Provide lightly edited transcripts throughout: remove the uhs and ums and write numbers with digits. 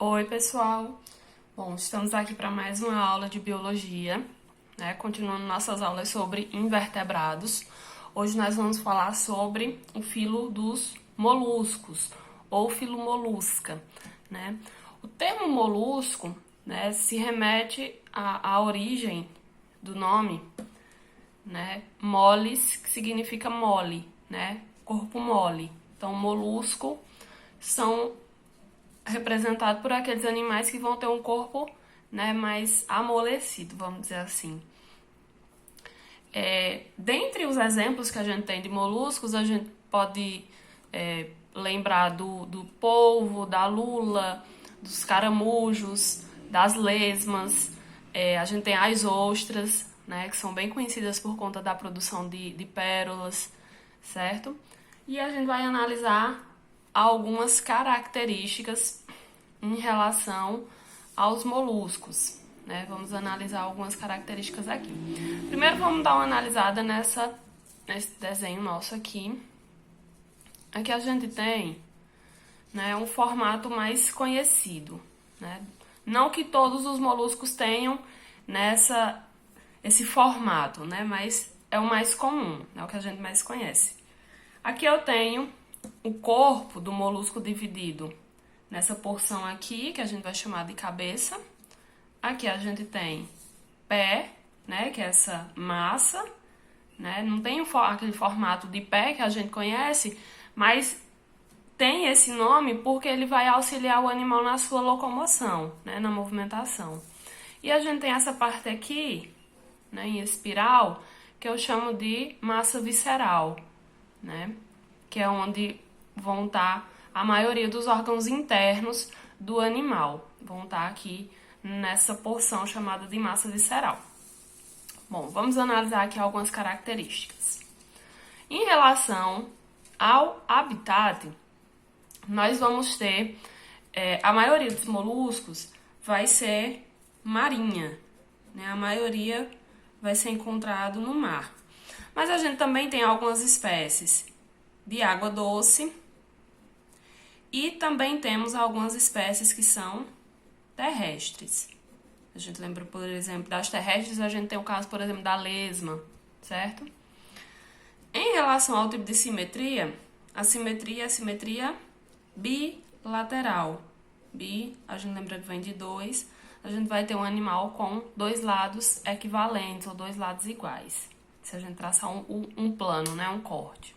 Oi, pessoal! Bom, estamos aqui para mais uma aula de biologia, né? Continuando nossas aulas sobre invertebrados. Hoje nós vamos falar sobre o filo dos moluscos, ou filo molusca, né? O termo molusco, né, se remete à origem do nome, né? Moles, que significa mole, né? Corpo mole. Então, molusco são representado por aqueles animais que vão ter um corpo, né, mais amolecido, vamos dizer assim. Dentre os exemplos que a gente tem de moluscos, a gente pode lembrar do polvo, da lula, dos caramujos, das lesmas. A gente tem as ostras, né, que são bem conhecidas por conta da produção de pérolas, certo? E a gente vai analisar algumas características em relação aos moluscos, né? Vamos analisar algumas características aqui. Primeiro vamos dar uma analisada nesse desenho nosso aqui. Aqui a gente tem, né, um formato mais conhecido, né? Não que todos os moluscos tenham esse formato, né? Mas é o mais comum, é o que a gente mais conhece. Aqui eu tenho o corpo do molusco dividido nessa porção aqui, que a gente vai chamar de cabeça. Aqui a gente tem pé, né, que é essa massa, né? Não tem aquele formato de pé que a gente conhece, mas tem esse nome porque ele vai auxiliar o animal na sua locomoção, né, na movimentação. E a gente tem essa parte aqui, né, em espiral, que eu chamo de massa visceral, né, que é onde vão estar a maioria dos órgãos internos do animal. Vão estar aqui nessa porção chamada de massa visceral. Bom, vamos analisar aqui algumas características. Em relação ao habitat, nós vamos ter, a maioria dos moluscos vai ser marinha, né? A maioria vai ser encontrado no mar. Mas a gente também tem algumas espécies de água doce e também temos algumas espécies que são terrestres. A gente lembra, por exemplo, das terrestres, a gente tem o caso, por exemplo, da lesma, certo? Em relação ao tipo de simetria, a simetria é a simetria bilateral. Bi, a gente lembra que vem de dois, a gente vai ter um animal com dois lados equivalentes ou dois lados iguais. Se a gente traçar um plano, né, um corte.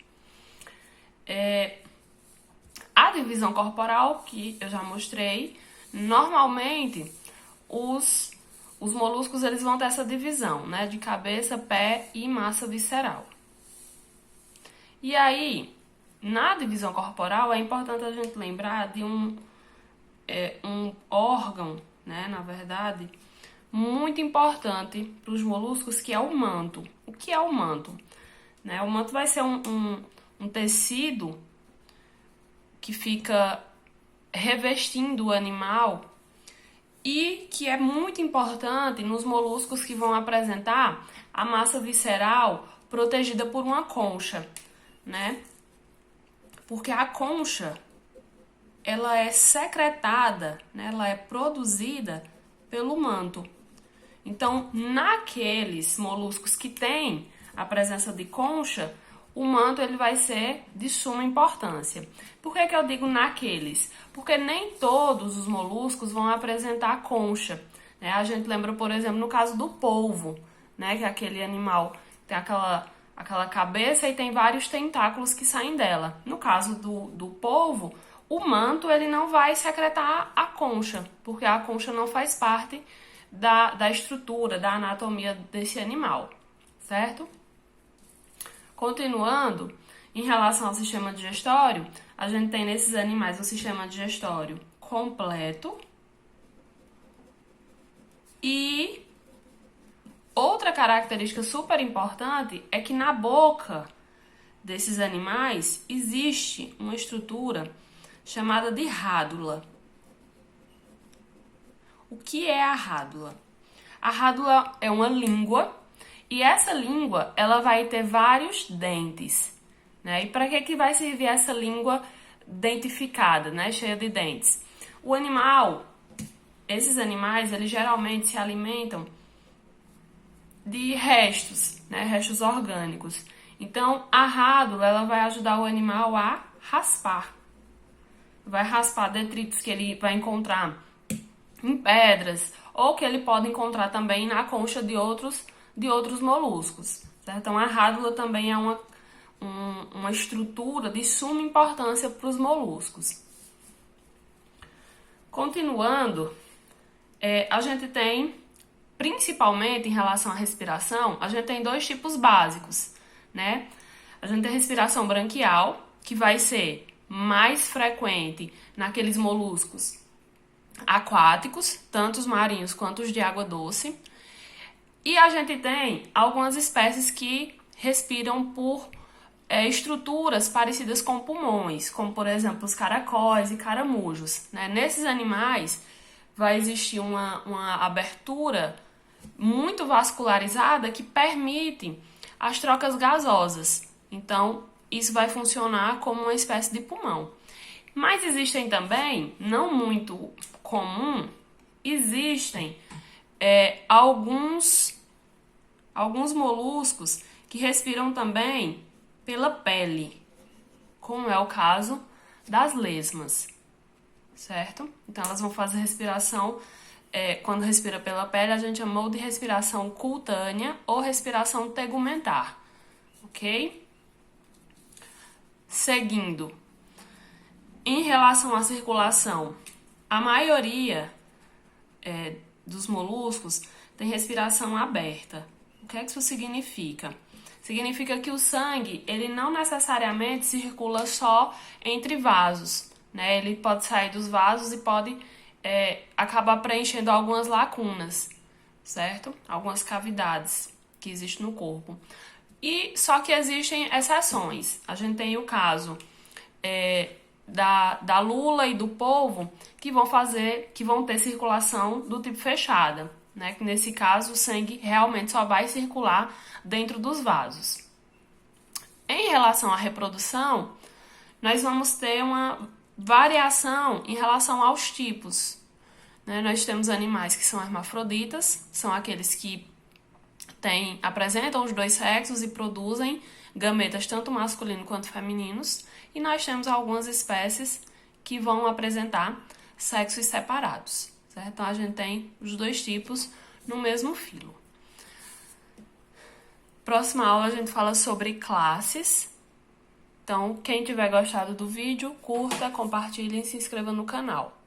A divisão corporal, que eu já mostrei, normalmente os moluscos eles vão ter essa divisão, né, de cabeça, pé e massa visceral. E aí, na divisão corporal, é importante a gente lembrar de um órgão, né, na verdade, muito importante para os moluscos, que é o manto. O que é o manto? Né, o manto vai ser um tecido que fica revestindo o animal e que é muito importante nos moluscos que vão apresentar a massa visceral protegida por uma concha, né? Porque a concha, ela é secretada, né? Ela é produzida pelo manto. Então, naqueles moluscos que têm a presença de concha, o manto ele vai ser de suma importância. Por que eu digo naqueles? Porque nem todos os moluscos vão apresentar concha, né? A gente lembra, por exemplo, no caso do polvo, né? Que é aquele animal que tem aquela cabeça e tem vários tentáculos que saem dela. No caso do polvo, o manto ele não vai secretar a concha, porque a concha não faz parte da estrutura, da anatomia desse animal, certo? Continuando, em relação ao sistema digestório, a gente tem nesses animais o sistema digestório completo. E outra característica super importante é que na boca desses animais existe uma estrutura chamada de rádula. O que é a rádula? A rádula é uma língua. E essa língua, ela vai ter vários dentes, né? E para que vai servir essa língua dentificada, né? Cheia de dentes? O animal, esses animais, eles geralmente se alimentam de restos, né, restos orgânicos. Então, a rádula, ela vai ajudar o animal a raspar. Vai raspar detritos que ele vai encontrar em pedras ou que ele pode encontrar também na concha de outros moluscos. Certo? Então, a rádula também é uma estrutura de suma importância para os moluscos. Continuando, a gente tem, principalmente em relação à respiração, a gente tem dois tipos básicos, né? A gente tem a respiração branquial, que vai ser mais frequente naqueles moluscos aquáticos, tanto os marinhos quanto os de água doce. E a gente tem algumas espécies que respiram por estruturas parecidas com pulmões, como por exemplo os caracóis e caramujos, né? Nesses animais vai existir uma abertura muito vascularizada que permite as trocas gasosas. Então, isso vai funcionar como uma espécie de pulmão. Mas existem também, não muito comum, existem alguns moluscos que respiram também pela pele, como é o caso das lesmas, certo? Então, elas vão fazer respiração, quando respira pela pele, a gente chamou de respiração cutânea ou respiração tegumentar, ok? Seguindo, em relação à circulação, a maioria dos moluscos tem respiração aberta. O que é que isso significa? Significa que o sangue, ele não necessariamente circula só entre vasos, né? Ele pode sair dos vasos e pode acabar preenchendo algumas lacunas, certo? Algumas cavidades que existem no corpo. E só que existem exceções. A gente tem o caso da lula e do polvo que vão ter circulação do tipo fechada, né? Que nesse caso o sangue realmente só vai circular dentro dos vasos. Em relação à reprodução, nós vamos ter uma variação em relação aos tipos, né? Nós temos animais que são hermafroditas, são aqueles que apresentam os dois sexos e produzem gametas tanto masculinos quanto femininos, e nós temos algumas espécies que vão apresentar sexos separados, certo? Então a gente tem os dois tipos no mesmo filo. Próxima aula a gente fala sobre classes. Então, quem tiver gostado do vídeo, curta, compartilhe e se inscreva no canal.